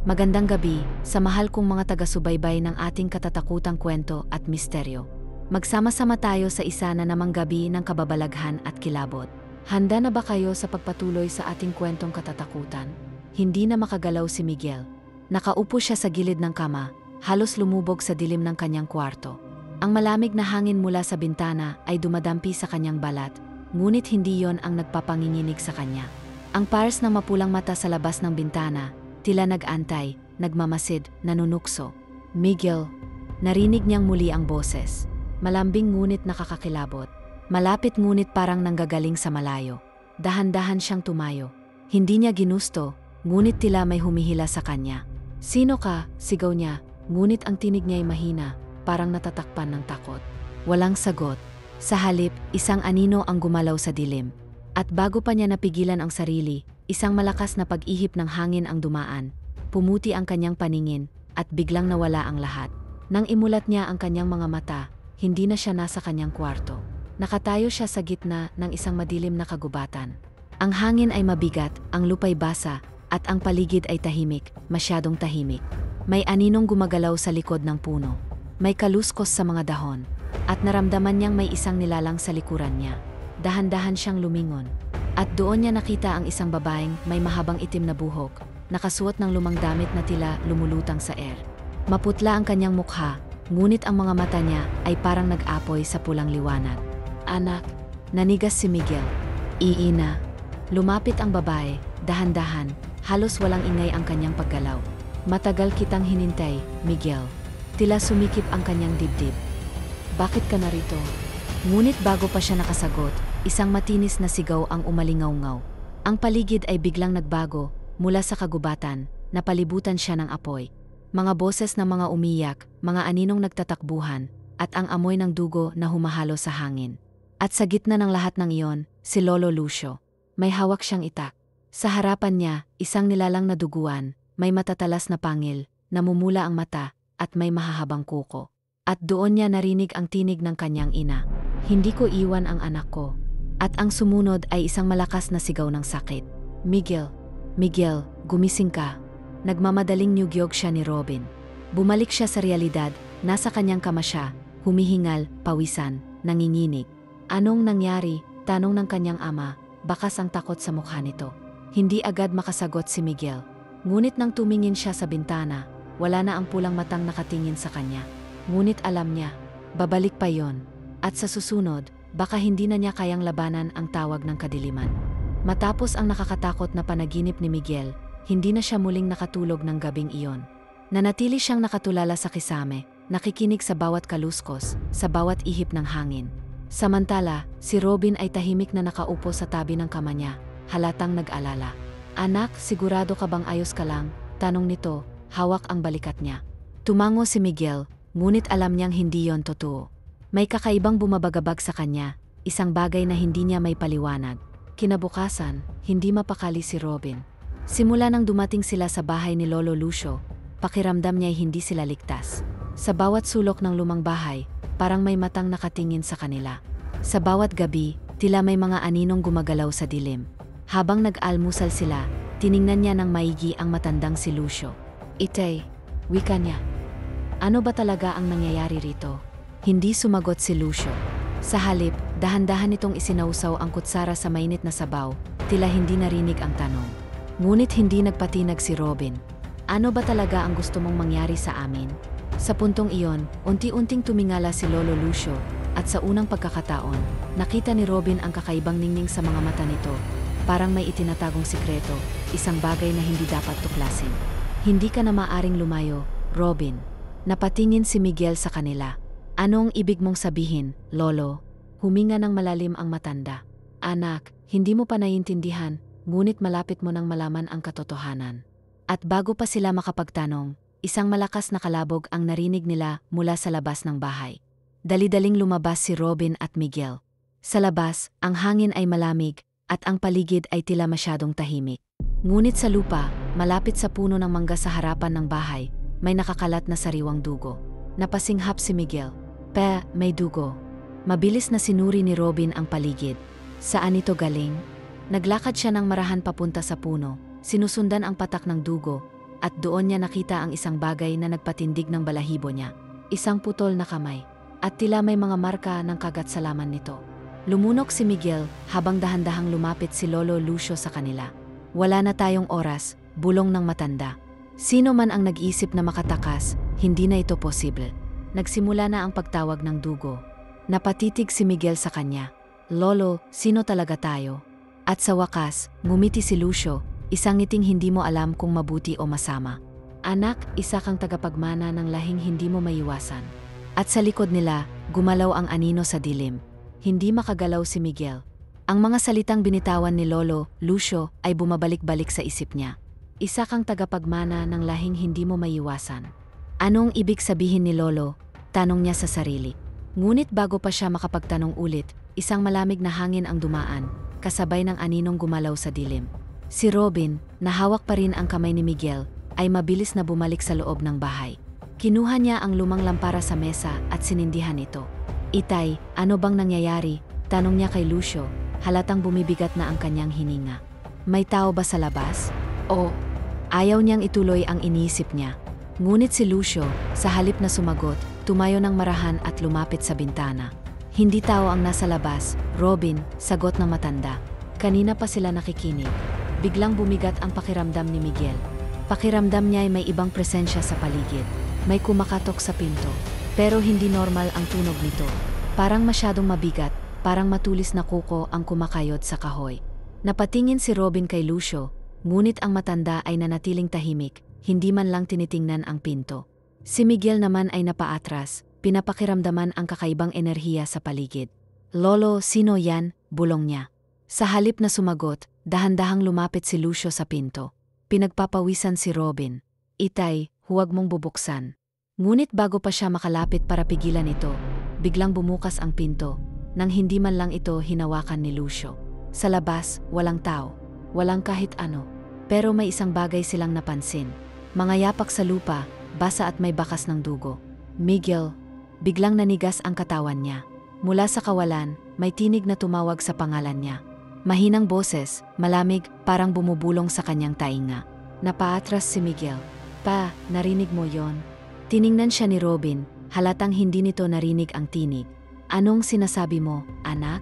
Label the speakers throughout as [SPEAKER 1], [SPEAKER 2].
[SPEAKER 1] Magandang gabi sa mahal kong mga taga-subaybay ng ating katatakutang kwento at misteryo. Magsama-sama tayo sa isa na namang gabi ng kababalaghan at kilabot. Handa na ba kayo sa pagpatuloy sa ating kwentong katatakutan? Hindi na makagalaw si Miguel. Nakaupo siya sa gilid ng kama, halos lumubog sa dilim ng kanyang kwarto. Ang malamig na hangin mula sa bintana ay dumadampi sa kanyang balat, ngunit hindi yon ang nagpapanginginig sa kanya. Ang pares ng mapulang mata sa labas ng bintana, tila nag-antay, nagmamasid, nanunukso. Miguel, narinig niyang muli ang boses. Malambing ngunit nakakakilabot. Malapit ngunit parang nanggagaling sa malayo. Dahan-dahan siyang tumayo. Hindi niya ginusto, ngunit tila may humihila sa kanya. "Sino ka?" sigaw niya, ngunit ang tinig niya ay mahina, parang natatakpan ng takot. Walang sagot. Sa halip, isang anino ang gumalaw sa dilim. At bago pa niya napigilan ang sarili, isang malakas na pag-ihip ng hangin ang dumaan. Pumuti ang kanyang paningin, at biglang nawala ang lahat. Nang imulat niya ang kanyang mga mata, hindi na siya nasa kanyang kwarto. Nakatayo siya sa gitna ng isang madilim na kagubatan. Ang hangin ay mabigat, ang lupa'y basa, at ang paligid ay tahimik, masyadong tahimik. May aninong gumagalaw sa likod ng puno. May kaluskos sa mga dahon, at naramdaman niyang may isang nilalang sa likuran niya. Dahan-dahan siyang lumingon. At doon niya nakita ang isang babaeng may mahabang itim na buhok, nakasuot ng lumang damit na tila lumulutang sa air. Maputla ang kanyang mukha, ngunit ang mga mata niya ay parang nag-apoy sa pulang liwanag. "Anak," nanigas si Miguel. "Iina." Lumapit ang babae, dahan-dahan, halos walang ingay ang kanyang paggalaw. "Matagal kitang hinintay, Miguel." Tila sumikip ang kanyang dibdib. "Bakit ka narito?" Ngunit bago pa siya nakasagot, isang matinis na sigaw ang umalingaw-ngaw. Ang paligid ay biglang nagbago, mula sa kagubatan, napalibutan siya ng apoy. Mga boses ng mga umiyak, mga aninong nagtatakbuhan, at ang amoy ng dugo na humahalo sa hangin. At sa gitna ng lahat ng iyon, si Lolo Lucio. May hawak siyang itak. Sa harapan niya, isang nilalang na duguan, may matatalas na pangil, namumula ang mata, at may mahahabang kuko. At doon niya narinig ang tinig ng kanyang ina. "Hindi ko iwan ang anak ko." At ang sumunod ay isang malakas na sigaw ng sakit. "Miguel! Miguel, gumising ka." Nagmamadaling nyugyog siya ni Robin. Bumalik siya sa realidad, nasa kanyang kama siya, humihingal, pawisan, nanginginig. "Anong nangyari?" tanong ng kanyang ama, bakas ang takot sa mukha nito. Hindi agad makasagot si Miguel. Ngunit nang tumingin siya sa bintana, wala na ang pulang matang nakatingin sa kanya. Ngunit alam niya, babalik pa yon. At sa susunod, baka hindi na niya kayang labanan ang tawag ng kadiliman. Matapos ang nakakatakot na panaginip ni Miguel, hindi na siya muling nakatulog ng gabing iyon. Nanatili siyang nakatulala sa kisame, nakikinig sa bawat kaluskos, sa bawat ihip ng hangin. Samantala, si Robin ay tahimik na nakaupo sa tabi ng kama niya, halatang nag-alala. "Anak, sigurado ka bang ayos ka lang?" tanong nito, hawak ang balikat niya. Tumango si Miguel, ngunit alam niyang hindi yon totoo. May kakaibang bumabagabag sa kanya, isang bagay na hindi niya may paliwanag. Kinabukasan, hindi mapakali si Robin. Simula nang dumating sila sa bahay ni Lolo Lucio, pakiramdam niya ay hindi sila ligtas. Sa bawat sulok ng lumang bahay, parang may matang nakatingin sa kanila. Sa bawat gabi, tila may mga aninong gumagalaw sa dilim. Habang nag-almusal sila, tiningnan niya ng maigi ang matandang si Lucio. "Itay," wika niya. "Ano ba talaga ang nangyayari rito?" Hindi sumagot si Lucio. Sa halip, dahan-dahan nitong isinausaw ang kutsara sa mainit na sabaw, tila hindi narinig ang tanong. Ngunit hindi nagpatinag si Robin. "Ano ba talaga ang gusto mong mangyari sa amin?" Sa puntong iyon, unti-unting tumingala si Lolo Lucio, at sa unang pagkakataon, nakita ni Robin ang kakaibang ningning sa mga mata nito. Parang may itinatagong sikreto, isang bagay na hindi dapat tuklasin. "Hindi ka na maaring lumayo, Robin." Napatingin si Miguel sa kanila. "Anong ibig mong sabihin, Lolo?" Huminga ng malalim ang matanda. "Anak, hindi mo pa naiintindihan, ngunit malapit mo nang malaman ang katotohanan." At bago pa sila makapagtanong, isang malakas na kalabog ang narinig nila mula sa labas ng bahay. Dali-daling lumabas si Robin at Miguel. Sa labas, ang hangin ay malamig, at ang paligid ay tila masyadong tahimik. Ngunit sa lupa, malapit sa puno ng mangga sa harapan ng bahay, may nakakalat na sariwang dugo. Napasinghap si Miguel. May dugo." Mabilis na sinuri ni Robin ang paligid. "Saan ito galing?" Naglakad siya ng marahan papunta sa puno, sinusundan ang patak ng dugo, at doon niya nakita ang isang bagay na nagpatindig ng balahibo niya. Isang putol na kamay, at tila may mga marka ng kagat sa laman nito. Lumunok si Miguel habang dahan-dahang lumapit si Lolo Lucio sa kanila. Wala na tayong oras, bulong ng matanda. Sino man ang nag-isip na makatakas, hindi na ito posible. Nagsimula na ang pagtawag ng dugo. Napatitig si Miguel sa kanya. Lolo, sino talaga tayo? At sa wakas, ngumiti si Lucio, isang ngiting hindi mo alam kung mabuti o masama. Anak, isa kang tagapagmana ng lahing hindi mo maiwasan. At sa likod nila, gumalaw ang anino sa dilim. Hindi makagalaw si Miguel. Ang mga salitang binitawan ni Lolo Lucio ay bumabalik-balik sa isip niya. Isa kang tagapagmana ng lahing hindi mo maiwasan. Anong ibig sabihin ni Lolo? Tanong niya sa sarili. Ngunit bago pa siya makapagtanong ulit, isang malamig na hangin ang dumaan, kasabay ng aninong gumalaw sa dilim. Si Robin, na hawak pa rin ang kamay ni Miguel, ay mabilis na bumalik sa loob ng bahay. Kinuha niya ang lumang lampara sa mesa at sinindihan ito. Itay, ano bang nangyayari? Tanong niya kay Lucio, halatang bumibigat na ang kanyang hininga. May tao ba sa labas? O, ayaw niyang ituloy ang iniisip niya. Ngunit si Lucio, sa halip na sumagot, tumayo ng marahan at lumapit sa bintana. Hindi tao ang nasa labas, Robin, sagot ng matanda. Kanina pa sila nakikinig. Biglang bumigat ang pakiramdam ni Miguel. Pakiramdam niya ay may ibang presensya sa paligid. May kumakatok sa pinto. Pero hindi normal ang tunog nito. Parang masyadong mabigat, parang matulis na kuko ang kumakayod sa kahoy. Napatingin si Robin kay Lucio, ngunit ang matanda ay nanatiling tahimik, hindi man lang tinitingnan ang pinto. Si Miguel naman ay napaatras, pinapakiramdaman ang kakaibang enerhiya sa paligid. Lolo, sino yan? Bulong niya. Sa halip na sumagot, dahan-dahang lumapit si Lucio sa pinto. Pinagpapawisan si Robin. Itay, huwag mong bubuksan. Ngunit bago pa siya makalapit para pigilan ito, biglang bumukas ang pinto, nang hindi man lang ito hinawakan ni Lucio. Sa labas, walang tao, walang kahit ano. Pero may isang bagay silang napansin. Mga yapak sa lupa, basa at may bakas ng dugo. Miguel, biglang nanigas ang katawan niya. Mula sa kawalan, may tinig na tumawag sa pangalan niya. Mahinang boses, malamig, parang bumubulong sa kanyang tainga. Napaatras si Miguel. Pa, narinig mo yon? Tiningnan siya ni Robin, halatang hindi nito narinig ang tinig. Anong sinasabi mo, anak?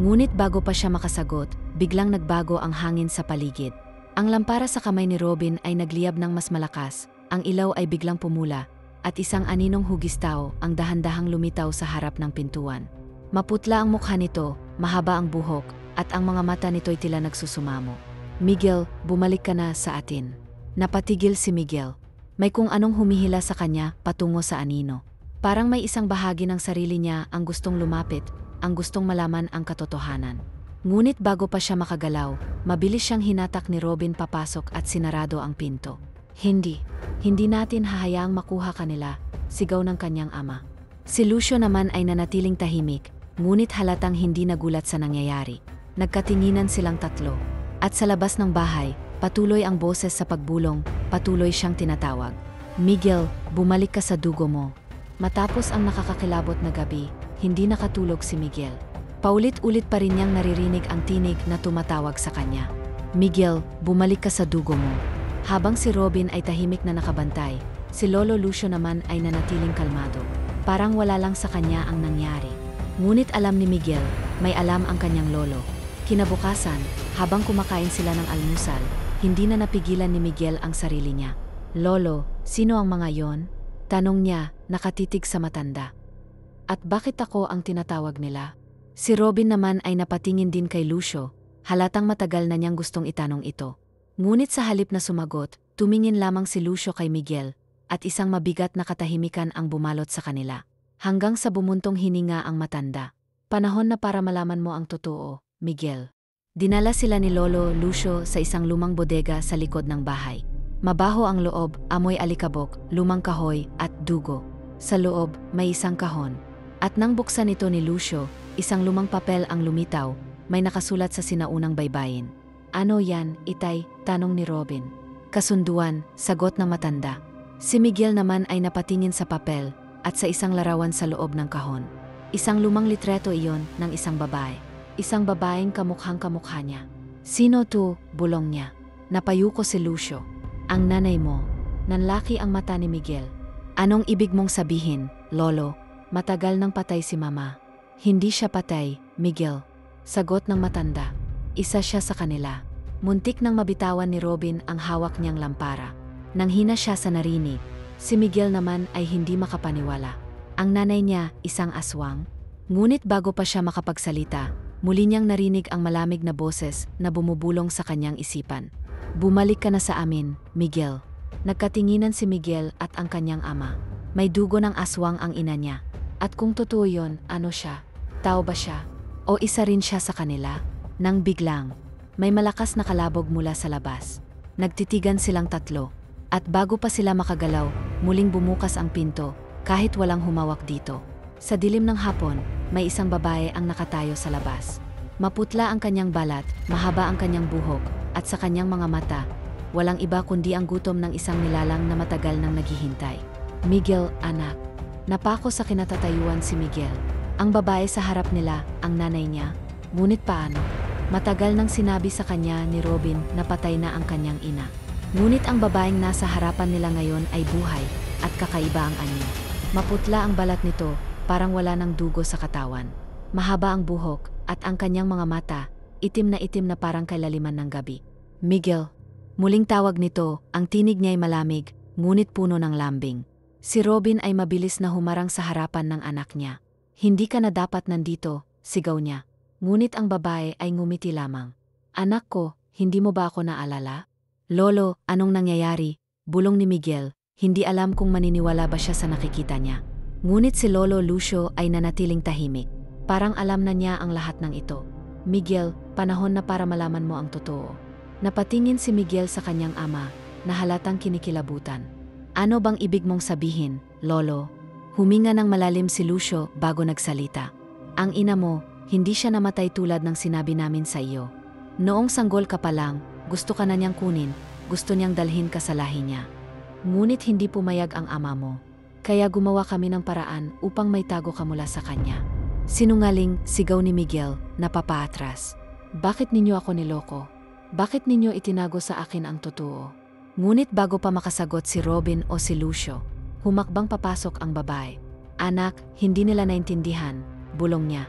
[SPEAKER 1] Ngunit bago pa siya makasagot, biglang nagbago ang hangin sa paligid. Ang lampara sa kamay ni Robin ay nagliyab ng mas malakas, ang ilaw ay biglang pumula, at isang aninong hugis-tao ang dahan-dahang lumitaw sa harap ng pintuan. Maputla ang mukha nito, mahaba ang buhok, at ang mga mata nito'y tila nagsusumamo. Miguel, bumalik ka na sa atin. Napatigil si Miguel. May kung anong humihila sa kanya patungo sa anino. Parang may isang bahagi ng sarili niya ang gustong lumapit, ang gustong malaman ang katotohanan. Ngunit bago pa siya makagalaw, mabilis siyang hinatak ni Robin papasok at sinarado ang pinto. Hindi natin hahayaang makuha kanila, sigaw ng kanyang ama. Si Lucio naman ay nanatiling tahimik, ngunit halatang hindi nagulat sa nangyayari. Nagkatinginan silang tatlo. At sa labas ng bahay, patuloy ang boses sa pagbulong, patuloy siyang tinatawag. Miguel, bumalik ka sa dugo mo. Matapos ang nakakakilabot na gabi, hindi nakatulog si Miguel. Paulit-ulit pa rin niyang naririnig ang tinig na tumatawag sa kanya. Miguel, bumalik ka sa dugo mo. Habang si Robin ay tahimik na nakabantay, si Lolo Lucio naman ay nanatiling kalmado. Parang wala lang sa kanya ang nangyari. Ngunit alam ni Miguel, may alam ang kanyang lolo. Kinabukasan, habang kumakain sila ng almusal, hindi na napigilan ni Miguel ang sarili niya. Lolo, sino ang mga yon? Tanong niya, nakatitig sa matanda. At bakit ako ang tinatawag nila? Si Robin naman ay napatingin din kay Lucio, halatang matagal na niyang gustong itanong ito. Ngunit sa halip na sumagot, tumingin lamang si Lucio kay Miguel, at isang mabigat na katahimikan ang bumalot sa kanila. Hanggang sa bumuntong hininga ang matanda. Panahon na para malaman mo ang totoo, Miguel. Dinala sila ni Lolo Lucio sa isang lumang bodega sa likod ng bahay. Mabaho ang loob, amoy alikabok, lumang kahoy, at dugo. Sa loob, may isang kahon. At nang buksan ito ni Lucio, isang lumang papel ang lumitaw, may nakasulat sa sinaunang baybayin. Ano yan, itay? Tanong ni Robin. Kasunduan, sagot ng matanda. Si Miguel naman ay napatingin sa papel, at sa isang larawan sa loob ng kahon. Isang lumang litreto iyon ng isang babae. Isang babaeng kamukhang-kamukha niya. Sino to? Bulong niya. Napayuko si Lucio. Ang nanay mo. Nanlaki ang mata ni Miguel. Anong ibig mong sabihin, Lolo? Matagal nang patay si Mama. Hindi siya patay, Miguel. Sagot ng matanda. Isa siya sa kanila. Muntik nang mabitawan ni Robin ang hawak niyang lampara. Nanghina siya sa narinig. Si Miguel naman ay hindi makapaniwala. Ang nanay niya, isang aswang. Ngunit bago pa siya makapagsalita, muli niyang narinig ang malamig na boses na bumubulong sa kanyang isipan. Bumalik ka na sa amin, Miguel. Nagkatinginan si Miguel at ang kanyang ama. May dugo ng aswang ang ina niya. At kung totoo yun, ano siya? Tao ba siya? O isa rin siya sa kanila? Nang biglang, may malakas na kalabog mula sa labas. Nagtitigan silang tatlo. At bago pa sila makagalaw, muling bumukas ang pinto, kahit walang humawak dito. Sa dilim ng hapon, may isang babae ang nakatayo sa labas. Maputla ang kanyang balat, mahaba ang kanyang buhok, at sa kanyang mga mata, walang iba kundi ang gutom ng isang nilalang na matagal nang naghihintay. Miguel, anak. Napako sa kinatatayuan si Miguel. Ang babae sa harap nila, ang nanay niya. Ngunit paano? Matagal nang sinabi sa kanya ni Robin na patay na ang kanyang ina. Ngunit ang babaeng nasa harapan nila ngayon ay buhay at kakaiba ang anyo. Maputla ang balat nito, parang wala ng dugo sa katawan. Mahaba ang buhok at ang kanyang mga mata, itim na parang kailaliman ng gabi. Miguel. Muling tawag nito, ang tinig niya ay malamig, ngunit puno ng lambing. Si Robin ay mabilis na humarang sa harapan ng anak niya. Hindi ka na dapat nandito, sigaw niya. Ngunit ang babae ay ngumiti lamang. Anak ko, hindi mo ba ako naalala? Lolo, anong nangyayari? Bulong ni Miguel, hindi alam kung maniniwala ba siya sa nakikita niya. Ngunit si Lolo Lucio ay nanatiling tahimik. Parang alam na niya ang lahat ng ito. Miguel, panahon na para malaman mo ang totoo. Napatingin si Miguel sa kanyang ama, na halatang kinikilabutan. Ano bang ibig mong sabihin, Lolo? Huminga ng malalim si Lucio bago nagsalita. Ang ina mo, hindi siya namatay tulad ng sinabi namin sa iyo. Noong sanggol ka pa lang, gusto ka na niyang kunin, gusto niyang dalhin ka sa lahi niya. Ngunit hindi pumayag ang ama mo. Kaya gumawa kami ng paraan upang maitago ka mula sa kanya. Sinungaling, sigaw ni Miguel, napapaatras. Bakit ninyo ako niloko? Bakit ninyo itinago sa akin ang totoo? Ngunit bago pa makasagot si Robin o si Lucio, humakbang papasok ang babae. Anak, hindi nila naintindihan, bulong niya.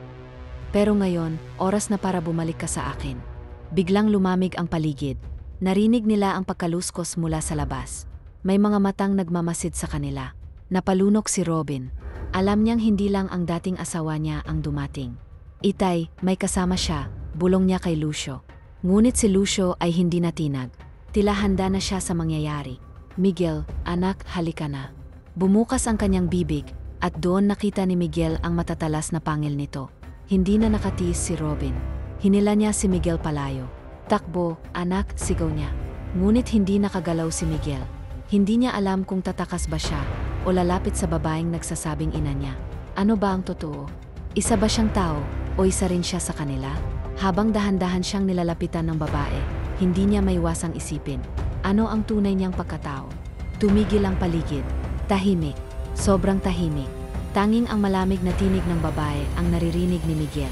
[SPEAKER 1] Pero ngayon, oras na para bumalik ka sa akin. Biglang lumamig ang paligid. Narinig nila ang pagkaluskos mula sa labas. May mga matang nagmamasid sa kanila. Napalunok si Robin. Alam niyang hindi lang ang dating asawa niya ang dumating. Itay, may kasama siya, bulong niya kay Lucio. Ngunit si Lucio ay hindi natinag. Tila handa na siya sa mangyayari. Miguel, anak, halika na. Bumukas ang kanyang bibig, at doon nakita ni Miguel ang matatalas na pangil nito. Hindi na nakatiis si Robin. Hinila niya si Miguel palayo. Takbo, anak, sigaw niya. Ngunit hindi nakagalaw si Miguel. Hindi niya alam kung tatakas ba siya o lalapit sa babaeng nagsasabing ina niya. Ano ba ang totoo? Isa ba siyang tao o isa rin siya sa kanila? Habang dahan-dahan siyang nilalapitan ng babae, hindi niya maiwasang isipin. Ano ang tunay niyang pagkatao? Tumigil ang paligid. Tahimik. Sobrang tahimik. Tanging ang malamig na tinig ng babae ang naririnig ni Miguel.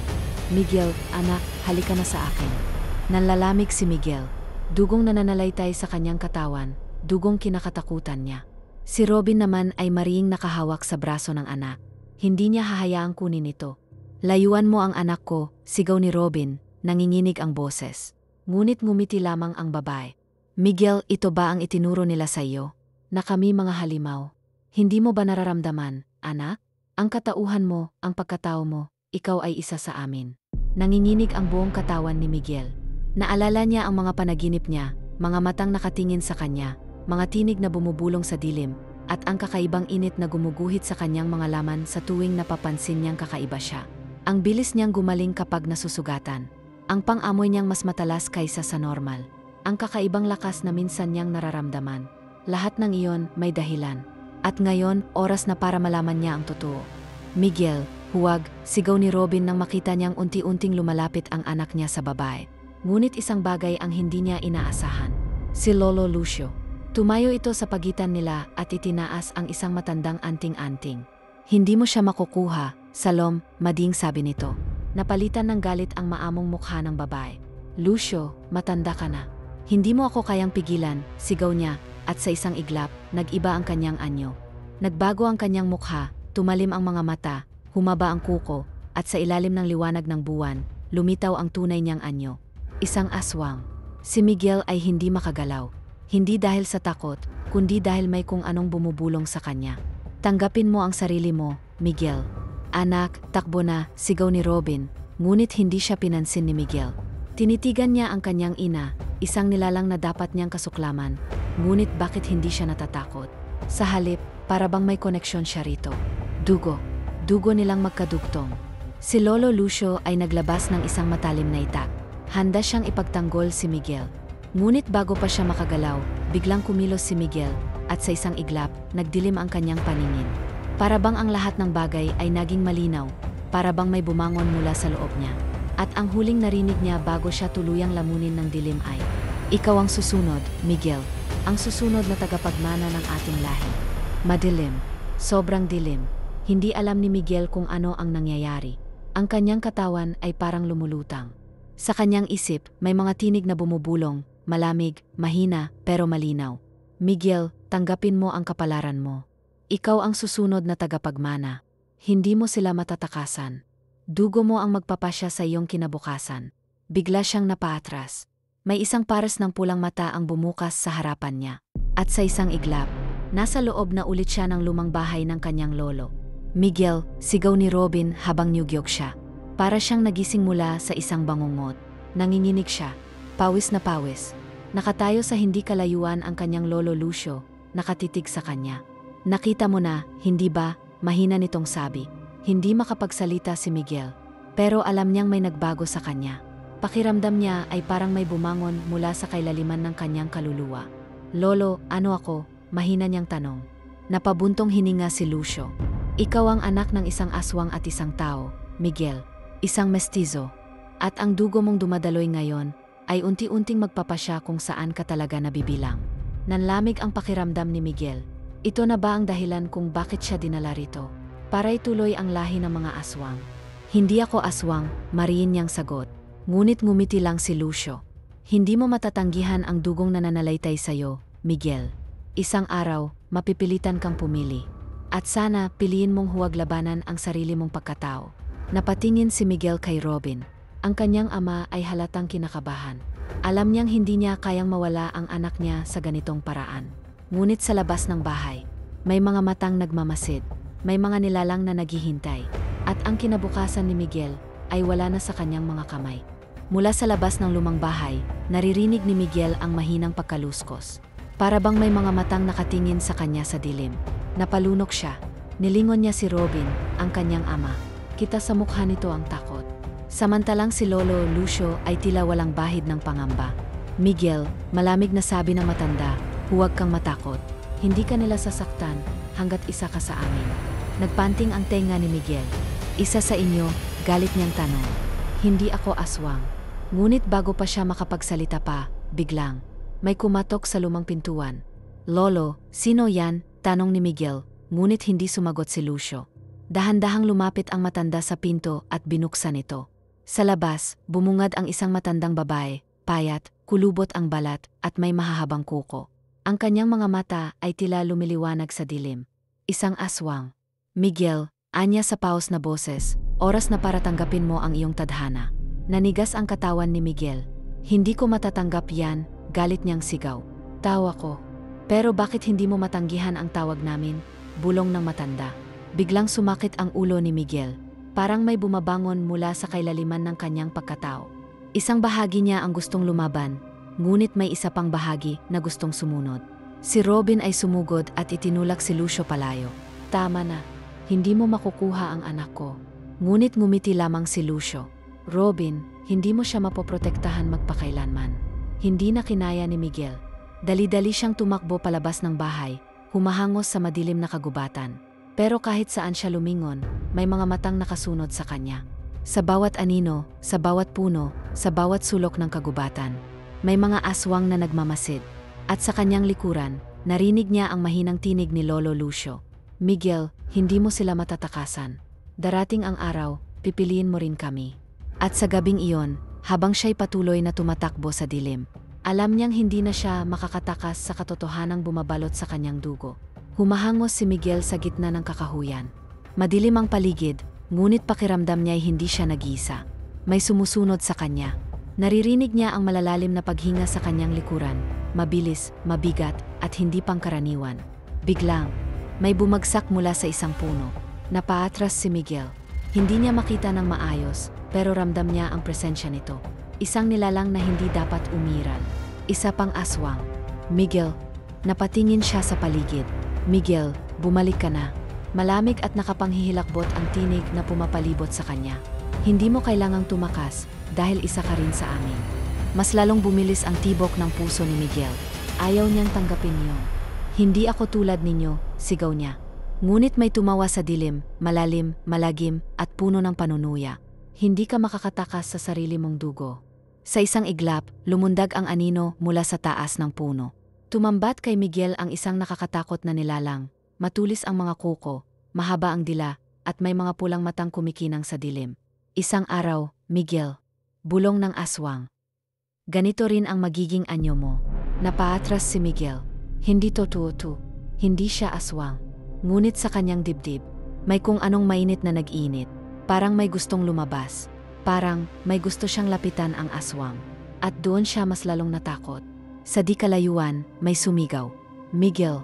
[SPEAKER 1] Miguel, anak, halika na sa akin. Nanlalamig si Miguel. Dugong nananalaytay sa kanyang katawan, dugong kinakatakutan niya. Si Robin naman ay mariing nakahawak sa braso ng anak. Hindi niya hahayaang kunin ito. Layuan mo ang anak ko, sigaw ni Robin, nanginginig ang boses. Ngunit ngumiti lamang ang babae. Miguel, ito ba ang itinuro nila sa iyo? Na kami mga halimaw. Hindi mo ba nararamdaman, anak? Ang katauhan mo, ang pagkatao mo, ikaw ay isa sa amin. Nanginginig ang buong katawan ni Miguel. Naalala niya ang mga panaginip niya, mga matang nakatingin sa kanya, mga tinig na bumubulong sa dilim, at ang kakaibang init na gumuguhit sa kanyang mga laman sa tuwing napapansin niyang kakaiba siya. Ang bilis niyang gumaling kapag nasusugatan. Ang pang-amoy niyang mas matalas kaysa sa normal. Ang kakaibang lakas na minsan niyang nararamdaman. Lahat ng iyon may dahilan. At ngayon, oras na para malaman niya ang totoo. Miguel, huwag, sigaw ni Robin nang makita niyang unti-unting lumalapit ang anak niya sa babae. Ngunit isang bagay ang hindi niya inaasahan. Si Lolo Lucio. Tumayo ito sa pagitan nila at itinaas ang isang matandang anting-anting. Hindi mo siya makukuha, Salom, mading sabi nito. Napalitan ng galit ang maamong mukha ng babae. Lucio, matanda ka na. Hindi mo ako kayang pigilan, sigaw niya, at sa isang iglap, nag-iba ang kanyang anyo. Nagbago ang kanyang mukha, tumalim ang mga mata, humaba ang kuko, at sa ilalim ng liwanag ng buwan, lumitaw ang tunay niyang anyo. Isang aswang. Si Miguel ay hindi makagalaw. Hindi dahil sa takot, kundi dahil may kung anong bumubulong sa kanya. Tanggapin mo ang sarili mo, Miguel. Anak, takbo na, sigaw ni Robin, ngunit hindi siya pinansin ni Miguel. Tinitigan niya ang kanyang ina, isang nilalang na dapat niyang kasuklaman, ngunit bakit hindi siya natatakot? Sa halip, para bang may koneksyon siya rito. Dugo nilang magkadugtong. Si Lolo Lucio ay naglabas ng isang matalim na itak. Handa siyang ipagtanggol si Miguel. Ngunit bago pa siya makagalaw, biglang kumilos si Miguel, at sa isang iglap, nagdilim ang kanyang paningin. Para bang ang lahat ng bagay ay naging malinaw, para bang may bumangon mula sa loob niya. At ang huling narinig niya bago siya tuluyang lamunin ng dilim ay, "Ikaw ang susunod, Miguel, ang susunod na tagapagmana ng ating lahi." Madilim, sobrang dilim. Hindi alam ni Miguel kung ano ang nangyayari. Ang kanyang katawan ay parang lumulutang. Sa kanyang isip, may mga tinig na bumubulong, malamig, mahina, pero malinaw. "Miguel, tanggapin mo ang kapalaran mo. Ikaw ang susunod na tagapagmana. Hindi mo sila matatakasan. Dugo mo ang magpapasya sa iyong kinabukasan." Bigla siyang napaatras. May isang pares ng pulang mata ang bumukas sa harapan niya. At sa isang iglap, nasa loob na ulit siya ng lumang bahay ng kanyang lolo. "Miguel," sigaw ni Robin habang nyugyok siya. Para siyang nagising mula sa isang bangungot. Nanginginig siya, pawis na pawis. Nakatayo sa hindi kalayuan ang kanyang lolo Lucio, nakatitig sa kanya. "Nakita mo na, hindi ba?" Mahina nitong sabi. Hindi makapagsalita si Miguel, pero alam niyang may nagbago sa kanya. Pakiramdam niya ay parang may bumangon mula sa kailaliman ng kanyang kaluluwa. "Lolo, ano ako?" Mahina niyang tanong. Napabuntong hininga si Lucio. "Ikaw ang anak ng isang aswang at isang tao, Miguel. Isang mestizo. At ang dugo mong dumadaloy ngayon ay unti-unting magpapasya kung saan ka talaga nabibilang." Nanlamig ang pakiramdam ni Miguel. Ito na ba ang dahilan kung bakit siya dinala rito? Para ituloy ang lahi ng mga aswang. "Hindi ako aswang," mariin niyang sagot. Ngunit ngumiti lang si Lucio. "Hindi mo matatanggihan ang dugong nananalaytay sa'yo, Miguel. Isang araw, mapipilitan kang pumili. At sana piliin mong huwag labanan ang sarili mong pagkatao." Napatingin si Miguel kay Robin. Ang kanyang ama ay halatang kinakabahan. Alam niyang hindi niya kayang mawala ang anak niya sa ganitong paraan. Ngunit sa labas ng bahay, may mga matang nagmamasid, may mga nilalang na naghihintay, at ang kinabukasan ni Miguel ay wala na sa kanyang mga kamay. Mula sa labas ng lumang bahay, naririnig ni Miguel ang mahinang pagkaluskos. Para bang may mga matang nakatingin sa kanya sa dilim. Napalunok siya. Nilingon niya si Robin, ang kanyang ama. Kita sa mukha nito ang takot. Samantalang si Lolo Lucio ay tila walang bahid ng pangamba. "Miguel," malamig na sabi ng matanda, "huwag kang matakot. Hindi ka nila sasaktan hanggat isa ka sa amin." Nagpanting ang tenga ni Miguel. "Isa sa inyo?" galit niyang tanong. "Hindi ako aswang." Ngunit bago pa siya makapagsalita pa, biglang may kumatok sa lumang pintuan. "Lolo, sino yan?" tanong ni Miguel, ngunit hindi sumagot si Lucio. Dahan-dahang lumapit ang matanda sa pinto at binuksan ito. Sa labas, bumungad ang isang matandang babae, payat, kulubot ang balat, at may mahahabang kuko. Ang kanyang mga mata ay tila lumiliwanag sa dilim. Isang aswang. "Miguel," anya sa paos na boses, "oras na para tanggapin mo ang iyong tadhana." Nanigas ang katawan ni Miguel. "Hindi ko matatanggap yan," galit niyang sigaw. "Tawa ko. Pero bakit hindi mo matanggihan ang tawag namin?" Bulong ng matanda. Biglang sumakit ang ulo ni Miguel. Parang may bumabangon mula sa kailaliman ng kanyang pagkatao. Isang bahagi niya ang gustong lumaban, ngunit may isa pang bahagi na gustong sumunod. Si Robin ay sumugod at itinulak si Lucio palayo. "Tama na. Hindi mo makukuha ang anak ko." Ngunit ngumiti lamang si Lucio. "Robin, hindi mo siya mapoprotektahan magpakailanman." Hindi na kinaya ni Miguel. Dali-dali siyang tumakbo palabas ng bahay, humahangos sa madilim na kagubatan. Pero kahit saan siya lumingon, may mga matang nakasunod sa kanya. Sa bawat anino, sa bawat puno, sa bawat sulok ng kagubatan, may mga aswang na nagmamasid. At sa kanyang likuran, narinig niya ang mahinang tinig ni Lolo Lucio. "Miguel, hindi mo sila matatakasan. Darating ang araw, pipiliin mo rin kami." At sa gabing iyon, habang siya'y patuloy na tumatakbo sa dilim, Alam niyang hindi na siya makakatakas sa katotohanang bumabalot sa kanyang dugo. Humahangos si Miguel sa gitna ng kakahuyan. Madilim ang paligid, ngunit pakiramdam niya'y hindi siya nag-iisa. May sumusunod sa kanya. Naririnig niya ang malalalim na paghinga sa kanyang likuran, mabilis, mabigat, at hindi pangkaraniwan. Biglang, may bumagsak mula sa isang puno. Napaatras si Miguel. Hindi niya makita ng maayos, pero ramdam niya ang presensya nito. Isang nilalang na hindi dapat umiral. Isa pang aswang. Miguel, napatingin siya sa paligid. Miguel, bumalik ka na. Malamig at nakapanghihilakbot ang tinig na pumapalibot sa kanya. Hindi mo kailangang tumakas dahil isa ka rin sa amin. Mas lalong bumilis ang tibok ng puso ni Miguel. Ayaw niyang tanggapin yun. Hindi ako tulad ninyo, sigaw niya. Ngunit may tumawa sa dilim, malalim, malagim, at puno ng panunuya. Hindi ka makakatakas sa sarili mong dugo. Sa isang iglap, lumundag ang anino mula sa taas ng puno. Tumambat kay Miguel ang isang nakakatakot na nilalang. Matulis ang mga kuko, mahaba ang dila, at may mga pulang matang kumikinang sa dilim. Isang araw, Miguel. Bulong ng aswang. Ganito rin ang magiging anyo mo. Napaatras si Miguel. Hindi totoo. Hindi siya aswang. Ngunit sa kanyang dibdib, may kung anong mainit na nag-init. Parang may gustong lumabas. Parang may gusto siyang lapitan ang aswang. At doon siya mas lalong natakot. Sa di kalayuan, may sumigaw. Miguel.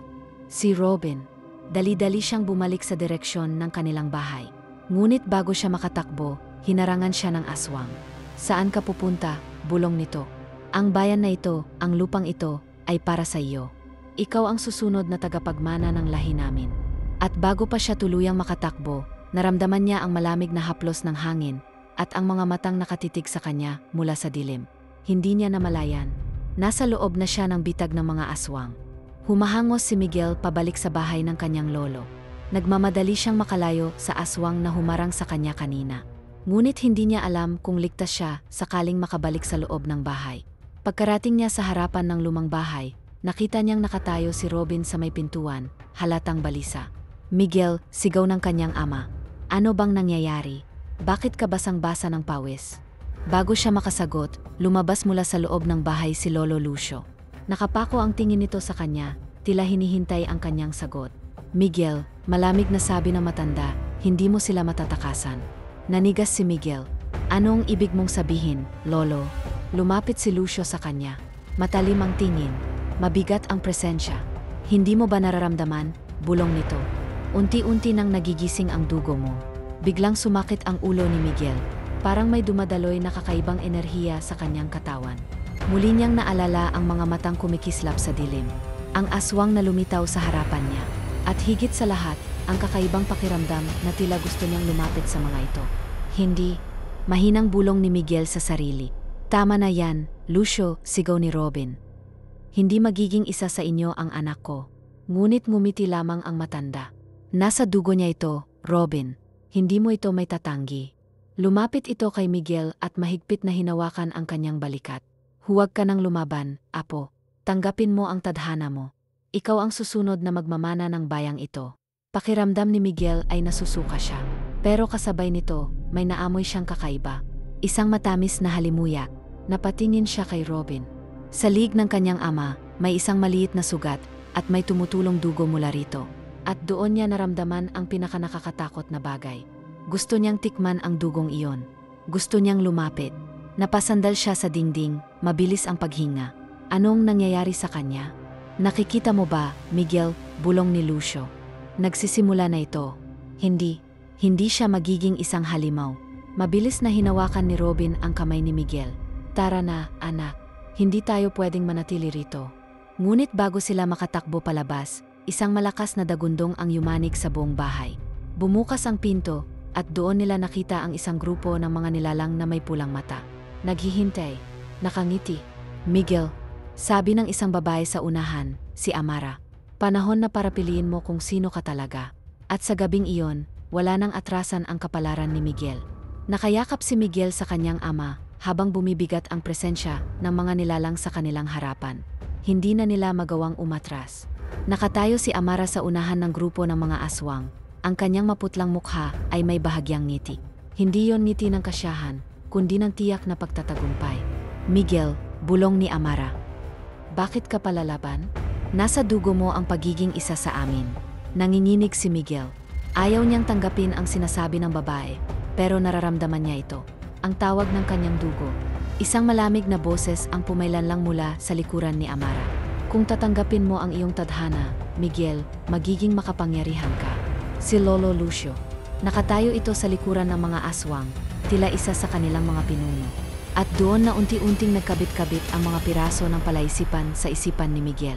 [SPEAKER 1] Si Robin. Dali-dali siyang bumalik sa direksyon ng kanilang bahay. Ngunit bago siya makatakbo, hinarangan siya ng aswang. Saan ka pupunta? Bulong nito. Ang bayan na ito, ang lupang ito, ay para sa iyo. Ikaw ang susunod na tagapagmana ng lahi namin. At bago pa siya tuluyang makatakbo, naramdaman niya ang malamig na haplos ng hangin at ang mga matang nakatitig sa kanya mula sa dilim. Hindi niya namalayan. Nasa loob na siya ng bitag ng mga aswang. Humahangos si Miguel pabalik sa bahay ng kanyang lolo. Nagmamadali siyang makalayo sa aswang na humarang sa kanya kanina. Ngunit hindi niya alam kung ligtas siya sakaling makabalik sa loob ng bahay. Pagkarating niya sa harapan ng lumang bahay, nakita niyang nakatayo si Robin sa may pintuan, halatang balisa. Miguel, sigaw ng kanyang ama. Ano bang nangyayari? Bakit ka basang-basa ng pawis? Bago siya makasagot, lumabas mula sa loob ng bahay si Lolo Lucio. Nakapako ang tingin nito sa kanya, tila hinihintay ang kanyang sagot. Miguel, malamig na sabi ng matanda, hindi mo sila matatakasan. Nanigas si Miguel. Anong ibig mong sabihin, Lolo? Lumapit si Lucio sa kanya. Matalim ang tingin, mabigat ang presensya. Hindi mo ba nararamdaman? Bulong nito. Unti-unti nang nagigising ang dugo mo. Biglang sumakit ang ulo ni Miguel. Parang may dumadaloy na kakaibang enerhiya sa kanyang katawan. Muli niyang naalala ang mga matang kumikislap sa dilim. Ang aswang na lumitaw sa harapan niya. At higit sa lahat, ang kakaibang pakiramdam na tila gusto niyang lumapit sa mga ito. Hindi. Mahinang bulong ni Miguel sa sarili. Tama na yan, Lucio, sigaw ni Robin. Hindi magiging isa sa inyo ang anak ko. Ngunit ngumiti lamang ang matanda. Nasa dugo niya ito, Robin. Hindi mo ito may tatanggi. Lumapit ito kay Miguel at mahigpit na hinawakan ang kanyang balikat. Huwag ka nang lumaban, apo. Tanggapin mo ang tadhana mo. Ikaw ang susunod na magmamana ng bayang ito. Pakiramdam ni Miguel ay nasusuka siya. Pero kasabay nito, may naamoy siyang kakaiba. Isang matamis na halimuyak. Napatingin siya kay Robin. Sa liig ng kanyang ama, may isang maliit na sugat at may tumutulong dugo mula rito. At doon niya naramdaman ang pinakanakakatakot na bagay. Gusto niyang tikman ang dugong iyon. Gusto niyang lumapit. Napasandal siya sa dingding, mabilis ang paghinga. Anong nangyayari sa kanya? Nakikita mo ba, Miguel? Bulong ni Lucio. Nagsisimula na ito. Hindi siya magiging isang halimaw. Mabilis na hinawakan ni Robin ang kamay ni Miguel. Tara na, anak. Hindi tayo pwedeng manatili rito. Ngunit bago sila makatakbo palabas, isang malakas na dagundong ang yumanig sa buong bahay. Bumukas ang pinto, at doon nila nakita ang isang grupo ng mga nilalang na may pulang mata. Naghihintay, nakangiti. Miguel, sabi ng isang babae sa unahan, si Amara. Panahon na para piliin mo kung sino ka talaga. At sa gabing iyon, wala nang atrasan ang kapalaran ni Miguel. Nakayakap si Miguel sa kanyang ama, habang bumibigat ang presensya ng mga nilalang sa kanilang harapan. Hindi na nila magawang umatras. Nakatayo si Amara sa unahan ng grupo ng mga aswang. Ang kanyang maputlang mukha ay may bahagyang ngiti. Hindi yon ngiti ng kasiyahan, kundi ng tiyak na pagtatagumpay. Miguel, bulong ni Amara. Bakit ka palalaban? Nasa dugo mo ang pagiging isa sa amin. Nanginginig si Miguel. Ayaw niyang tanggapin ang sinasabi ng babae, pero nararamdaman niya ito. Ang tawag ng kanyang dugo. Isang malamig na boses ang pumailanlang mula sa likuran ni Amara. Kung tatanggapin mo ang iyong tadhana, Miguel, magiging makapangyarihan ka. Si Lolo Lucio. Nakatayo ito sa likuran ng mga aswang, tila isa sa kanilang mga pinuno. At doon na unti-unting nagkabit-kabit ang mga piraso ng palaisipan sa isipan ni Miguel.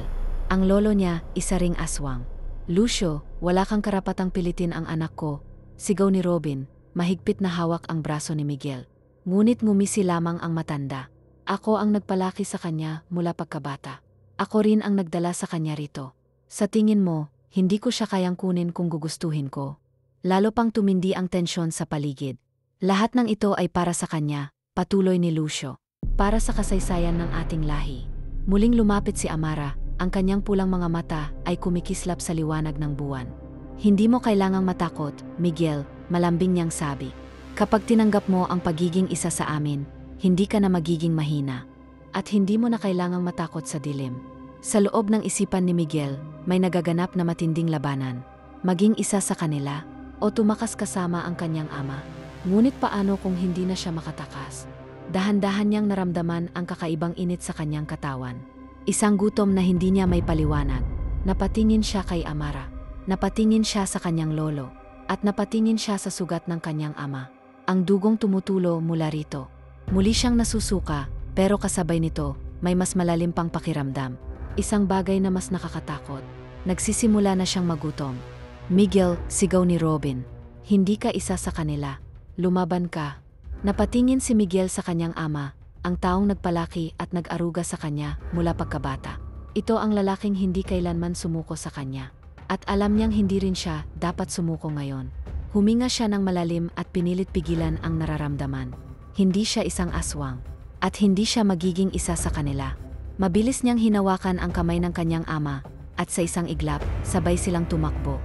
[SPEAKER 1] Ang lolo niya, isa ring aswang. Lucio, wala kang karapatang pilitin ang anak ko, sigaw ni Robin, mahigpit na hawak ang braso ni Miguel. Ngunit ngumisi lamang ang matanda. Ako ang nagpalaki sa kanya mula pagkabata. Ako rin ang nagdala sa kanya rito. Sa tingin mo, hindi ko siya kayang kunin kung gugustuhin ko. Lalo pang tumindi ang tensyon sa paligid. Lahat ng ito ay para sa kanya, patuloy ni Lucio. Para sa kasaysayan ng ating lahi. Muling lumapit si Amara, ang kanyang pulang mga mata ay kumikislap sa liwanag ng buwan. Hindi mo kailangang matakot, Miguel, malambing niyang sabi. Kapag tinanggap mo ang pagiging isa sa amin, hindi ka na magiging mahina. At hindi mo na kailangang matakot sa dilim. Sa loob ng isipan ni Miguel, may nagaganap na matinding labanan. Maging isa sa kanila, o tumakas kasama ang kanyang ama. Ngunit paano kung hindi na siya makatakas? Dahan-dahan niyang naramdaman ang kakaibang init sa kanyang katawan. Isang gutom na hindi niya may paliwanag. Napatingin siya kay Amara. Napatingin siya sa kanyang lolo. At napatingin siya sa sugat ng kanyang ama. Ang dugong tumutulo mula rito. Muli siyang nasusuka, pero kasabay nito, may mas malalim pang pakiramdam. Isang bagay na mas nakakatakot. Nagsisimula na siyang magutom. Miguel, sigaw ni Robin. Hindi ka isa sa kanila. Lumaban ka. Napatingin si Miguel sa kanyang ama, ang taong nagpalaki at nag-aruga sa kanya mula pagkabata. Ito ang lalaking hindi kailanman sumuko sa kanya. At alam niyang hindi rin siya dapat sumuko ngayon. Huminga siya ng malalim at pinilit pigilan ang nararamdaman. Hindi siya isang aswang. At hindi siya magiging isa sa kanila. Mabilis niyang hinawakan ang kamay ng kanyang ama, at sa isang iglap, sabay silang tumakbo.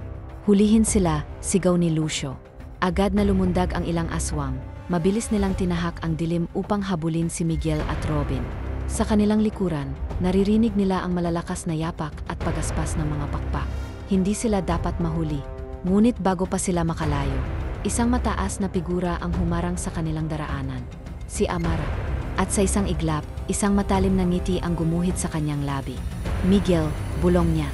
[SPEAKER 1] Hulihin sila, sigaw ni Lucio. Agad na lumundag ang ilang aswang. Mabilis nilang tinahak ang dilim upang habulin si Miguel at Robin. Sa kanilang likuran, naririnig nila ang malalakas na yapak at pagaspas ng mga pakpak. Hindi sila dapat mahuli. Ngunit bago pa sila makalayo, isang mataas na figura ang humarang sa kanilang daraanan. Si Amara. At sa isang iglap, isang matalim na ngiti ang gumuhit sa kanyang labi. Miguel, bulong niya.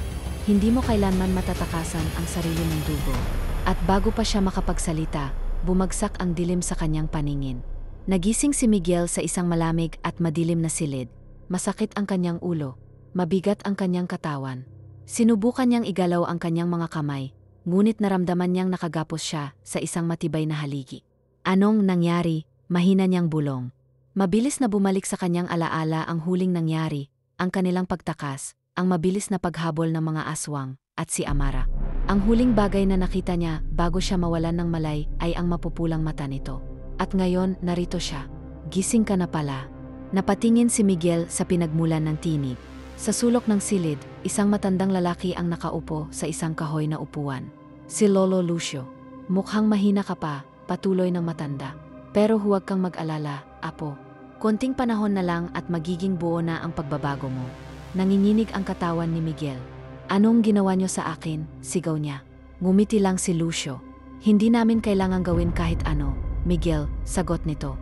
[SPEAKER 1] Hindi mo kailanman matatakasan ang sarili mong dugo. At bago pa siya makapagsalita, bumagsak ang dilim sa kanyang paningin. Nagising si Miguel sa isang malamig at madilim na silid. Masakit ang kanyang ulo. Mabigat ang kanyang katawan. Sinubukan niyang igalaw ang kanyang mga kamay, ngunit naramdaman niyang nakagapos siya sa isang matibay na haligi. Anong nangyari? Mahina niyang bulong. Mabilis na bumalik sa kanyang alaala ang huling nangyari, ang kanilang pagtakas, ang mabilis na paghabol ng mga aswang, at si Amara. Ang huling bagay na nakita niya bago siya mawalan ng malay ay ang mapupulang mata nito. At ngayon, narito siya. Gising ka na pala. Napatingin si Miguel sa pinagmulan ng tinig. Sa sulok ng silid, isang matandang lalaki ang nakaupo sa isang kahoy na upuan. Si Lolo Lucio. Mukhang mahina ka pa, patuloy ng matanda. Pero huwag kang mag-alala, apo. Konting panahon na lang at magiging buo na ang pagbabago mo. Nanginginig ang katawan ni Miguel. Anong ginawa niyo sa akin? Sigaw niya. Ngumiti lang si Lucio. Hindi namin kailangang gawin kahit ano, Miguel, sagot nito.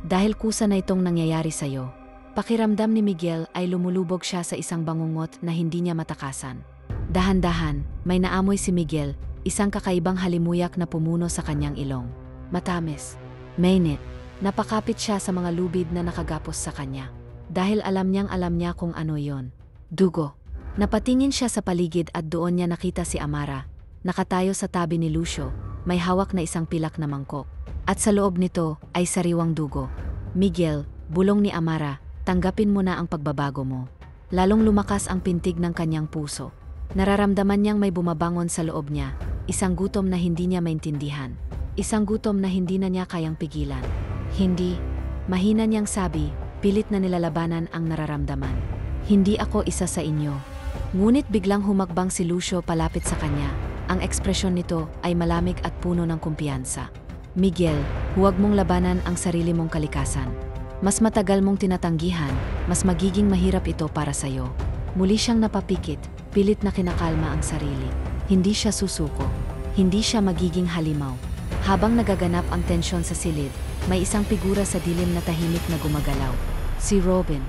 [SPEAKER 1] Dahil kusa na itong nangyayari sa'yo. Pakiramdam ni Miguel ay lumulubog siya sa isang bangungot na hindi niya matakasan. Dahan-dahan, may naamoy si Miguel, isang kakaibang halimuyak na pumuno sa kanyang ilong. Matamis. Mainit. Napakapit siya sa mga lubid na nakagapos sa kanya. Dahil alam niya kung ano yon. Dugo. Napatingin siya sa paligid at doon niya nakita si Amara. Nakatayo sa tabi ni Lucio, may hawak na isang pilak na mangkok. At sa loob nito ay sariwang dugo. Miguel, bulong ni Amara, tanggapin mo na ang pagbabago mo. Lalong lumakas ang pintig ng kanyang puso. Nararamdaman niyang may bumabangon sa loob niya, isang gutom na hindi niya maintindihan. Isang gutom na hindi na niya kayang pigilan. Hindi, mahina niyang sabi, pilit na nilalabanan ang nararamdaman. Hindi ako isa sa inyo. Ngunit biglang humakbang si Lucio palapit sa kanya. Ang ekspresyon nito ay malamig at puno ng kumpiyansa. Miguel, huwag mong labanan ang sarili mong kalikasan. Mas matagal mong tinatanggihan, mas magiging mahirap ito para sa'yo. Muli siyang napapikit, pilit na kinakalma ang sarili. Hindi siya susuko. Hindi siya magiging halimaw. Habang nagaganap ang tensyon sa silid, may isang figura sa dilim na tahimik na gumagalaw. Si Robin.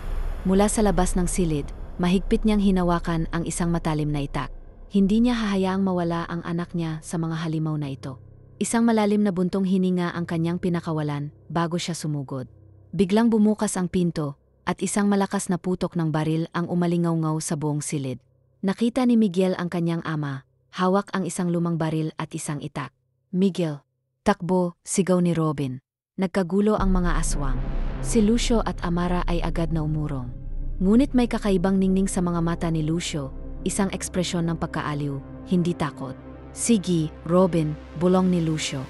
[SPEAKER 1] Mula sa labas ng silid, mahigpit niyang hinawakan ang isang matalim na itak. Hindi niya hahayaang mawala ang anak niya sa mga halimaw na ito. Isang malalim na buntong hininga ang kanyang pinakawalan bago siya sumugod. Biglang bumukas ang pinto at isang malakas na putok ng baril ang umalingaw-ngaw sa buong silid. Nakita ni Miguel ang kanyang ama, hawak ang isang lumang baril at isang itak. Miguel! Takbo, sigaw ni Robin. Nagkagulo ang mga aswang. Si Lucio at Amara ay agad na umurong. Ngunit may kakaibang ningning sa mga mata ni Lucio, isang ekspresyon ng pagkaaliw, hindi takot. Sige, Robin, bulong ni Lucio.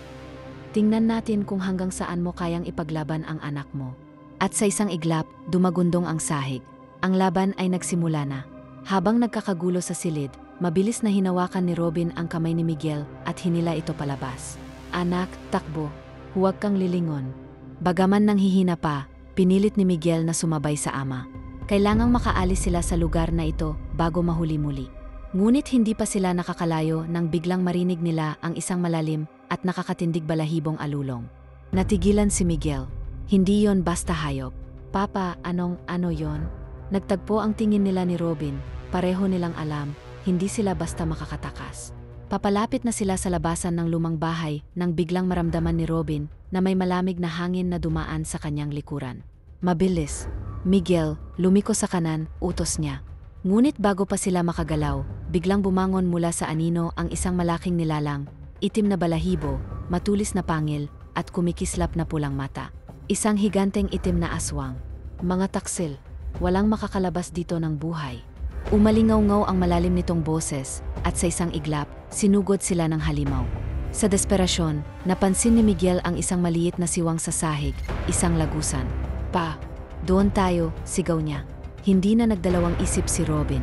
[SPEAKER 1] Tingnan natin kung hanggang saan mo kayang ipaglaban ang anak mo. At sa isang iglap, dumagundong ang sahig. Ang laban ay nagsimula na. Habang nagkakagulo sa silid, mabilis na hinawakan ni Robin ang kamay ni Miguel at hinila ito palabas. Anak, takbo. Huwag kang lilingon. Bagaman nanghihina pa, pinilit ni Miguel na sumabay sa ama. Kailangang makaalis sila sa lugar na ito bago mahuli muli. Ngunit hindi pa sila nakakalayo nang biglang marinig nila ang isang malalim at nakakatindig balahibong alulong. Natigilan si Miguel. Hindi yon basta hayop. Papa, ano yon? Nagtagpo ang tingin nila ni Robin. Pareho nilang alam, hindi sila basta makakatakas. Papalapit na sila sa labasan ng lumang bahay nang biglang maramdaman ni Robin na may malamig na hangin na dumaan sa kanyang likuran. Mabilis. Miguel, lumiko sa kanan, utos niya. Ngunit bago pa sila makagalaw, biglang bumangon mula sa anino ang isang malaking nilalang, itim na balahibo, matulis na pangil, at kumikislap na pulang mata. Isang higanteng itim na aswang. Mga taksil, walang makakalabas dito ng buhay. Umalingaw-ngaw ang malalim nitong boses, at sa isang iglap, sinugod sila ng halimaw. Sa desperasyon, napansin ni Miguel ang isang maliit na siwang sa sahig, isang lagusan. Pa, doon tayo, sigaw niya. Hindi na nagdalawang isip si Robin.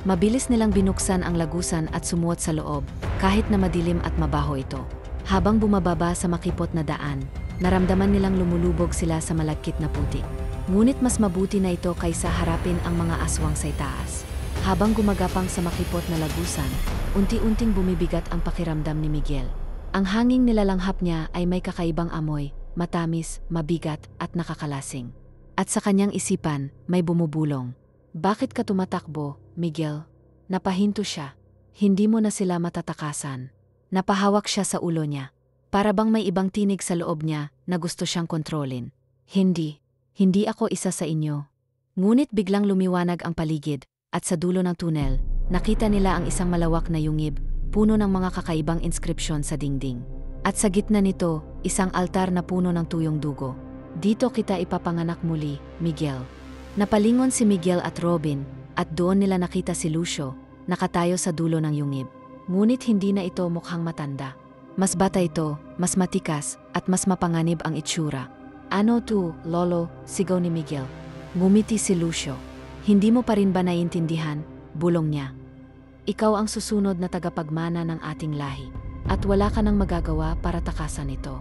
[SPEAKER 1] Mabilis nilang binuksan ang lagusan at sumuot sa loob, kahit na madilim at mabaho ito. Habang bumababa sa makipot na daan, naramdaman nilang lumulubog sila sa malagkit na putik. Ngunit mas mabuti na ito kaysa harapin ang mga aswang sa itaas. Habang gumagapang sa makipot na lagusan, unti-unting bumibigat ang pakiramdam ni Miguel. Ang hanging nilalanghap niya ay may kakaibang amoy, matamis, mabigat at nakakalasing. At sa kanyang isipan, may bumubulong. Bakit ka tumatakbo, Miguel? Napahinto siya. Hindi mo na sila matatakasan. Napahawak siya sa ulo niya. Para bang may ibang tinig sa loob niya na gusto siyang kontrolin. Hindi ako isa sa inyo. Ngunit biglang lumiwanag ang paligid at sa dulo ng tunnel, nakita nila ang isang malawak na yungib, puno ng mga kakaibang inskripsyon sa dingding. At sa gitna nito, isang altar na puno ng tuyong dugo. Dito kita ipapanganak muli, Miguel. Napalingon si Miguel at Robin, at doon nila nakita si Lucio, nakatayo sa dulo ng yungib. Ngunit hindi na ito mukhang matanda. Mas bata ito, mas matikas, at mas mapanganib ang itsura. Ano to, Lolo? Sigaw ni Miguel. Ngumiti si Lucio. Hindi mo pa rin ba naiintindihan? Bulong niya. Ikaw ang susunod na tagapagmana ng ating lahi, at wala ka nang magagawa para takasan ito.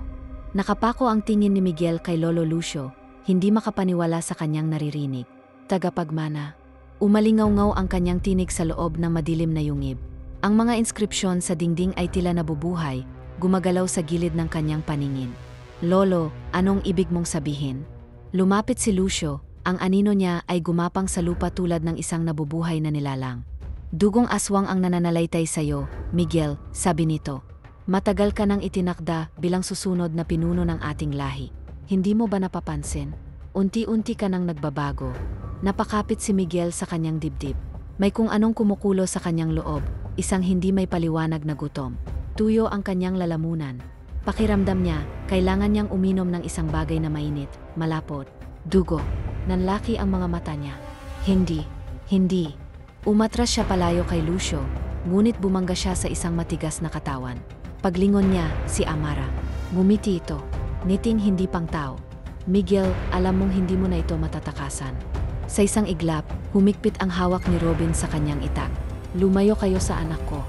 [SPEAKER 1] Nakapako ang tingin ni Miguel kay Lolo Lucio, hindi makapaniwala sa kanyang naririnig. Tagapagmana. Umalingaw-ngaw ang kanyang tinig sa loob ng madilim na yungib. Ang mga inskripsyon sa dingding ay tila nabubuhay, gumagalaw sa gilid ng kanyang paningin. Lolo, anong ibig mong sabihin? Lumapit si Lucio, ang anino niya ay gumapang sa lupa tulad ng isang nabubuhay na nilalang. Dugong aswang ang nananalaytay sa'yo, Miguel, sabi nito. Matagal ka nang itinakda bilang susunod na pinuno ng ating lahi. Hindi mo ba napapansin? Unti-unti ka nang nagbabago. Napakapit si Miguel sa kanyang dibdib. May kung anong kumukulo sa kanyang loob, isang hindi may paliwanag na gutom. Tuyo ang kanyang lalamunan. Pakiramdam niya, kailangan niyang uminom ng isang bagay na mainit, malapot. Dugo. Nanlaki ang mga mata niya. Hindi. Umatras siya palayo kay Lucio, ngunit bumangga siya sa isang matigas na katawan. Paglingon niya, si Amara. Ngumiti ito. Ngiting hindi pang tao. Miguel, alam mong hindi mo na ito matatakasan. Sa isang iglap, humigpit ang hawak ni Robin sa kanyang itak. Lumayo kayo sa anak ko.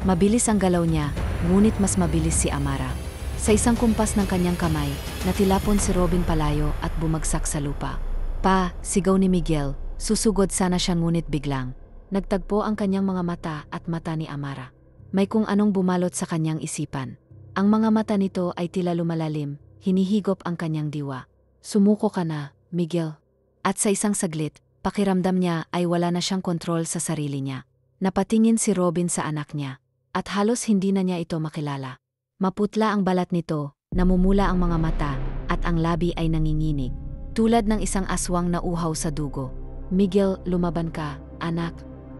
[SPEAKER 1] Mabilis ang galaw niya, ngunit mas mabilis si Amara. Sa isang kumpas ng kanyang kamay, natilapon si Robin palayo at bumagsak sa lupa. Pa, sigaw ni Miguel, susugod sana siya ngunit biglang. Nagtagpo ang kanyang mga mata at mata ni Amara. May kung anong bumalot sa kanyang isipan. Ang mga mata nito ay tila lumalalim, hinihigop ang kanyang diwa. Sumuko ka na, Miguel. At sa isang saglit, pakiramdam niya ay wala na siyang kontrol sa sarili niya. Napatingin si Robin sa anak niya. At halos hindi na niya ito makilala. Maputla ang balat nito, namumula ang mga mata, at ang labi ay nanginginig. Tulad ng isang aswang na uhaw sa dugo. Miguel, lumaban ka, anak.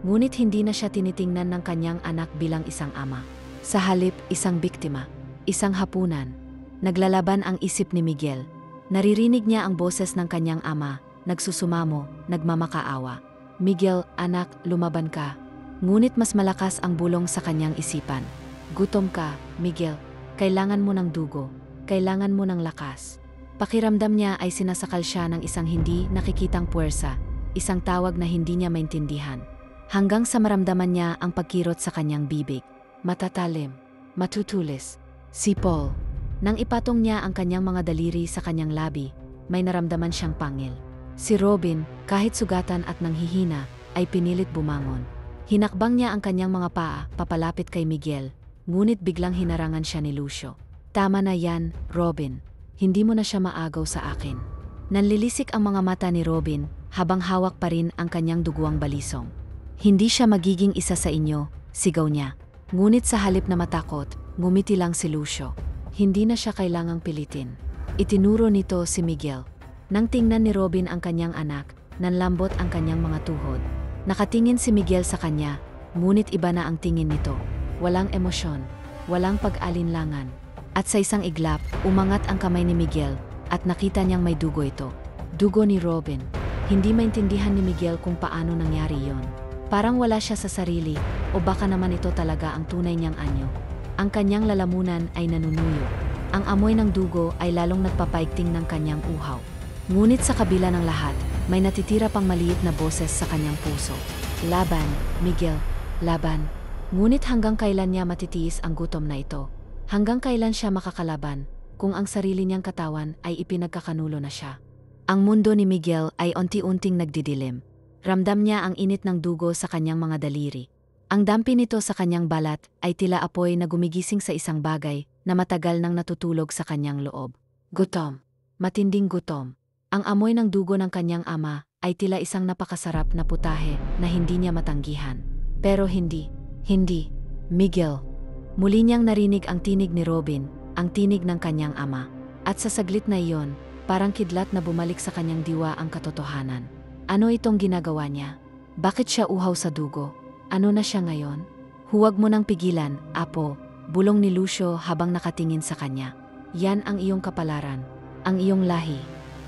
[SPEAKER 1] Ngunit hindi na siya tinitingnan ng kanyang anak bilang isang ama. Sa halip, isang biktima. Isang hapunan. Naglalaban ang isip ni Miguel. Naririnig niya ang boses ng kanyang ama, nagsusumamo, nagmamakaawa. Miguel, anak, lumaban ka. Ngunit mas malakas ang bulong sa kanyang isipan. Gutom ka, Miguel. Kailangan mo ng dugo. Kailangan mo ng lakas. Pakiramdam niya ay sinasakal siya ng isang hindi nakikitang puwersa, isang tawag na hindi niya maintindihan. Hanggang sa maramdaman niya ang pagkirot sa kanyang bibig. Matatalim, matutulis. Si Paul. Nang ipatong niya ang kanyang mga daliri sa kanyang labi, may naramdaman siyang pangil. Si Robin, kahit sugatan at nanghihina, ay pinilit bumangon. Hinakbang niya ang kanyang mga paa papalapit kay Miguel, ngunit biglang hinarangan siya ni Lucio. Tama na yan, Robin. Hindi mo na siya maagaw sa akin. Nanlilisik ang mga mata ni Robin habang hawak pa rin ang kanyang duguang balisong. Hindi siya magiging isa sa inyo, sigaw niya. Ngunit sa halip na matakot, ngumiti lang si Lucio. Hindi na siya kailangang pilitin. Itinuro nito si Miguel. Nang tingnan ni Robin ang kanyang anak, nanlambot ang kanyang mga tuhod. Nakatingin si Miguel sa kanya, ngunit iba na ang tingin nito. Walang emosyon, walang pag-alinlangan. At sa isang iglap, umangat ang kamay ni Miguel at nakita niyang may dugo ito. Dugo ni Robin. Hindi maintindihan ni Miguel kung paano nangyari yon. Parang wala siya sa sarili, o baka naman ito talaga ang tunay niyang anyo. Ang kanyang lalamunan ay nanunuyo. Ang amoy ng dugo ay lalong nagpapaigting ng kanyang uhaw. Ngunit sa kabila ng lahat, may natitira pang maliit na boses sa kanyang puso. Laban, Miguel, laban. Ngunit hanggang kailan niya matitiis ang gutom na ito? Hanggang kailan siya makakalaban, kung ang sarili niyang katawan ay ipinagkakanulo na siya? Ang mundo ni Miguel ay unti-unting nagdidilim. Ramdam niya ang init ng dugo sa kanyang mga daliri. Ang dampi nito sa kanyang balat ay tila apoy na gumigising sa isang bagay na matagal nang natutulog sa kanyang loob. Gutom. Matinding gutom. Ang amoy ng dugo ng kanyang ama ay tila isang napakasarap na putahe na hindi niya matanggihan. Pero hindi. Miguel. Muli niyang narinig ang tinig ni Robin, ang tinig ng kanyang ama. At sa saglit na iyon, parang kidlat na bumalik sa kanyang diwa ang katotohanan. Ano itong ginagawa niya? Bakit siya uhaw sa dugo? Ano na siya ngayon? Huwag mo nang pigilan, Apo, bulong ni Lucio habang nakatingin sa kanya. Yan ang iyong kapalaran, ang iyong lahi.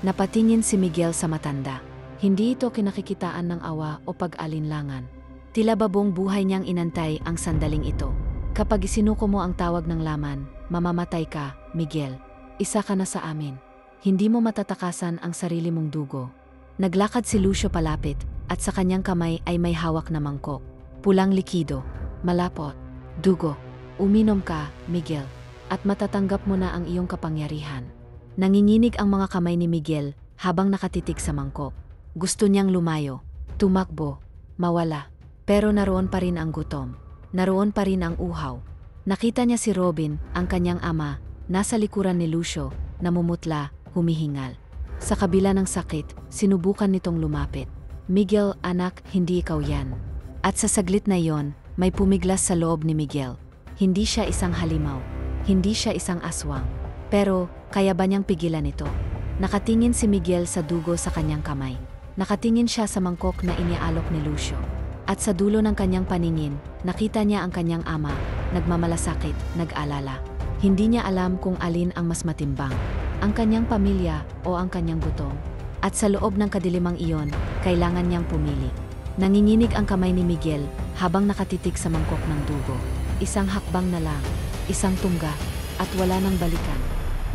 [SPEAKER 1] Napatingin si Miguel sa matanda. Hindi ito kinakikitaan ng awa o pag-alinlangan. Tila babong buhay niyang inantay ang sandaling ito. Kapag isinuko mo ang tawag ng laman, mamamatay ka, Miguel. Isa ka na sa amin. Hindi mo matatakasan ang sarili mong dugo. Naglakad si Lucio palapit at sa kanyang kamay ay may hawak na mangkok. Pulang likido, malapot, dugo. Uminom ka, Miguel, at matatanggap mo na ang iyong kapangyarihan. Nanginginig ang mga kamay ni Miguel habang nakatitig sa mangkok. Gusto niyang lumayo, tumakbo, mawala. Pero naroon pa rin ang gutom. Naroon pa rin ang uhaw. Nakita niya si Robin, ang kanyang ama, nasa likuran ni Lucio, namumutla, humihingal. Sa kabila ng sakit, sinubukan nitong lumapit. Miguel, anak, hindi ikaw yan. At sa saglit na iyon, may pumiglas sa loob ni Miguel. Hindi siya isang halimaw. Hindi siya isang aswang. Pero, kaya ba niyang pigilan ito? Nakatingin si Miguel sa dugo sa kanyang kamay. Nakatingin siya sa mangkok na iniaalok ni Lucio. At sa dulo ng kanyang paningin, nakita niya ang kanyang ama, nagmamalasakit, nag-alala. Hindi niya alam kung alin ang mas matimbang, ang kanyang pamilya o ang kanyang gutom. At sa loob ng kadilimang iyon, kailangan niyang pumili. Nanginginig ang kamay ni Miguel habang nakatitig sa mangkok ng dugo. Isang hakbang na lang, isang tungga, at wala nang balikan.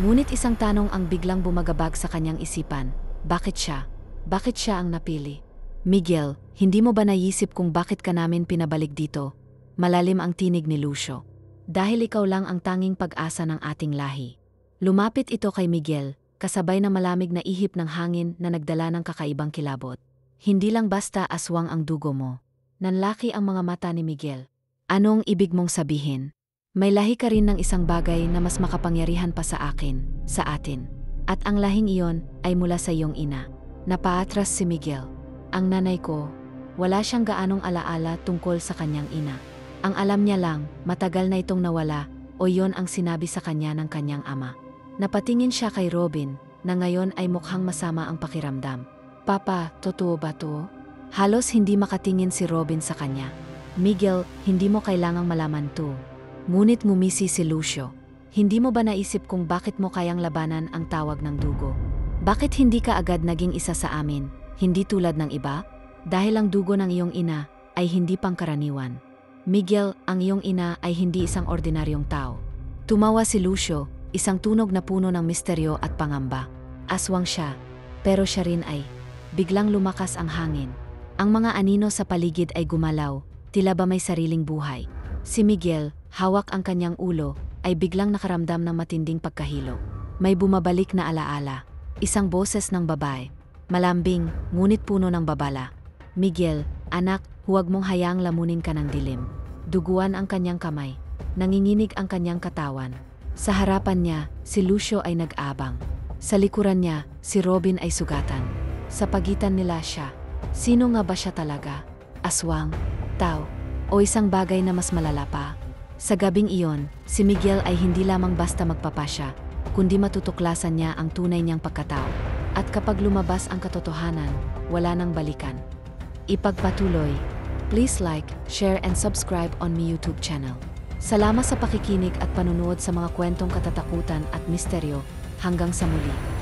[SPEAKER 1] Ngunit isang tanong ang biglang bumagabag sa kanyang isipan. Bakit siya? Bakit siya ang napili? Miguel, hindi mo ba naisip kung bakit ka namin pinabalik dito? Malalim ang tinig ni Lucio. Dahil ikaw lang ang tanging pag-asa ng ating lahi. Lumapit ito kay Miguel, kasabay na malamig na ihip ng hangin na nagdala ng kakaibang kilabot. Hindi lang basta aswang ang dugo mo. Nanlaki ang mga mata ni Miguel. Anong ibig mong sabihin? May lahi ka rin ng isang bagay na mas makapangyarihan pa sa akin, sa atin. At ang lahing iyon ay mula sa iyong ina. Napaatras si Miguel. Ang nanay ko, wala siyang gaanong alaala tungkol sa kanyang ina. Ang alam niya lang, matagal na itong nawala o iyon ang sinabi sa kanya ng kanyang ama. Napatingin siya kay Robin na ngayon ay mukhang masama ang pakiramdam. Papa, totoo ba to? Halos hindi makatingin si Robin sa kanya. Miguel, hindi mo kailangang malaman to. Ngunit ngumisi si Lucio. Hindi mo ba naisip kung bakit mo kayang labanan ang tawag ng dugo? Bakit hindi ka agad naging isa sa amin, hindi tulad ng iba? Dahil ang dugo ng iyong ina ay hindi pangkaraniwan. Miguel, ang iyong ina ay hindi isang ordinaryong tao. Tumawa si Lucio, isang tunog na puno ng misteryo at pangamba. Aswang siya, pero siya rin ay. Biglang lumakas ang hangin. Ang mga anino sa paligid ay gumalaw, tila ba may sariling buhay. Si Miguel, hawak ang kanyang ulo, ay biglang nakaramdam ng matinding pagkahilo. May bumabalik na alaala. Isang boses ng babae. Malambing, ngunit puno ng babala. Miguel, anak, huwag mong hayaang lamunin ka ng dilim. Duguan ang kanyang kamay. Nanginginig ang kanyang katawan. Sa harapan niya, si Lucio ay nag-abang. Sa likuran niya, si Robin ay sugatan. Sa pagitan nila siya. Sino nga ba siya talaga? Aswang? Tao? O isang bagay na mas malala pa? Sa gabing iyon, si Miguel ay hindi lamang basta magpapasya, kundi matutuklasan niya ang tunay niyang pagkatao. At kapag lumabas ang katotohanan, wala nang balikan. Ipagpatuloy. Please like, share and subscribe on my YouTube channel. Salamat sa pakikinig at panunood sa mga kwentong katatakutan at misteryo. Hanggang sa muli.